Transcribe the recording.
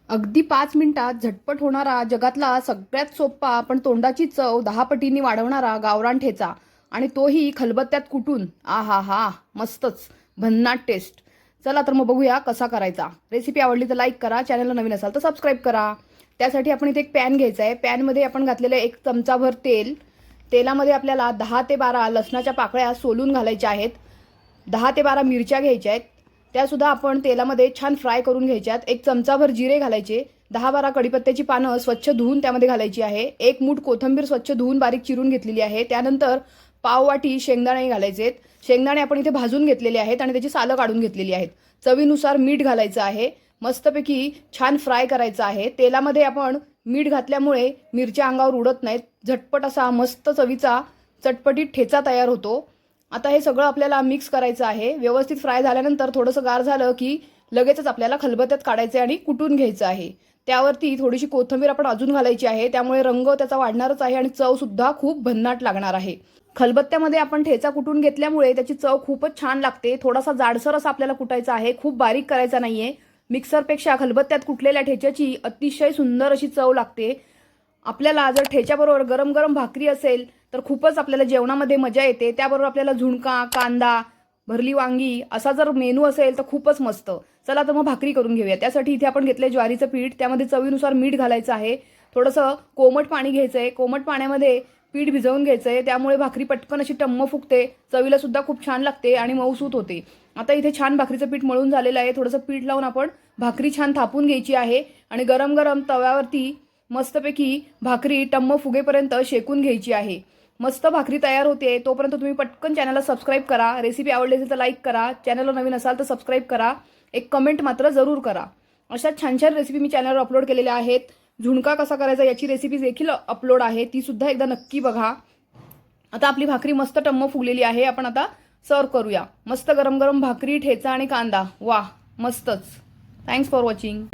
अगदी 5 मिनिटात झटपट होणारा जगातला सगळ्यात सोपा पण तोंडाची चव 10 पटींनी वाढवणारा गावरान ठेचा आणि तोही खलबत्त्यात कुटून. आ हा हा, मस्तच भन्नाट टेस्ट. चला तर मग बघूया कसा करायचा. रेसिपी आवडली तर लाईक करा, चॅनलला नवीन असाल तर सबस्क्राईब करा. त्यासाठी आपण इथे एक पॅन घ्यायचा आहे. पॅनमध्ये आपण घातलेलं 1 चमचाभर तेल. तेलामध्ये आपल्याला 10 ते 12 लसणाच्या पाकळ्या सोलून घालायच्या आहेत. 10 ते 12 मिरच्या घ्यायच्या आहेत, त्यासुद्धा आपण तेलामध्ये छान फ्राय करून घ्यायच्यात. 1 चमचाभर जिरे घालायचे. 10-12 कढीपत्त्याची पानं स्वच्छ धुवून त्यामध्ये घालायची आहे. 1 मूठ कोथिंबीर स्वच्छ धुवून बारीक चिरून घेतलेली आहे. त्यानंतर पाववाटी शेंगदाणे घालायचे. शेंगदाणे आपण इथे भाजून घेतलेले आहेत आणि त्याची सालं काढून घेतलेली आहेत. चवीनुसार मीठ घालायचं आहे. मस्तपैकी छान फ्राय करायचं आहे. तेलामध्ये आपण मीठ घातल्यामुळे मिरच्या अंगावर उडत नाहीत. झटपट असा मस्त चवीचा चटपटीत ठेचा तयार होतो. आता हे सगळं आपल्याला मिक्स करायचं आहे. व्यवस्थित फ्राय झाल्यानंतर थोडंसं गार झालं की लगेचच आपल्याला खलबत्त्यात काढायचं आहे आणि कुटून घ्यायचं आहे. त्यावरती थोडीशी कोथिंबीर आपण अजून घालायची आहे. त्यामुळे रंग त्याचा वाढणारच आहे आणि चवसुद्धा खूप भन्नाट लागणार आहे. खलबत्त्यामध्ये आपण ठेचा कुटून घेतल्यामुळे त्याची चव खूपच छान लागते. थोडासा जाडसर असा आपल्याला कुटायचा आहे, खूप बारीक करायचा नाहीये. मिक्सरपेक्षा खलबत्त्यात कुटलेल्या ठेच्याची अतिशय सुंदर अशी चव लागते. आपल्याला जर ठेच्याबरोबर गरम गरम भाकरी असेल तर खूपच आपल्याला जेवणामध्ये मजा येते. त्याबरोबर आपल्याला झुणका, कांदा, भरली वांगी असा जर मेनू असेल तर खूपच मस्त. चला तर मग भाकरी करून घेऊया. त्यासाठी इथे आपण घेतले ज्वारीचं पीठ. त्यामध्ये चवीनुसार मीठ घालायचं आहे. थोडंसं कोमट पाणी घ्यायचं आहे. कोमट पाण्यामध्ये पीठ भिजवून घ्यायचं आहे. त्यामुळे भाकरी पटकन अशी टम्म फुगते, चवीला सुद्धा खूप छान लागते आणि मऊसूत होते. आता इथे छान भाकरीचं पीठ मळून झालेलं आहे. थोडंसं पीठ लावून आपण भाकरी छान थापून घ्यायची आहे आणि गरम गरम तव्यावरती मस्तपैकी भाकरी टम्म फुगेपर्यंत शेकून घ्यायची आहे. मस्त भाकरी तयार होते. तोपर्यंत तुम्ही पटकन चॅनलला सबस्क्राईब करा. रेसिपी आवडली असेल तर लाईक करा. चॅनलला नवीन असाल तर सबस्क्राईब करा. एक कमेंट मात्र जरूर करा. अशा छान छान रेसिपी मी चॅनलवर अपलोड केलेल्या आहेत. झुणका कसा करायचा याची रेसिपी देखील अपलोड आहे, ती सुद्धा एकदा नक्की बघा. आता आपली भाकरी मस्त टम्म फुगलेली आहे. आपण आता सर्व करूया. मस्त गरम गरम भाकरी, ठेचा आणि कांदा. वा, मस्तच. Thanks for watching.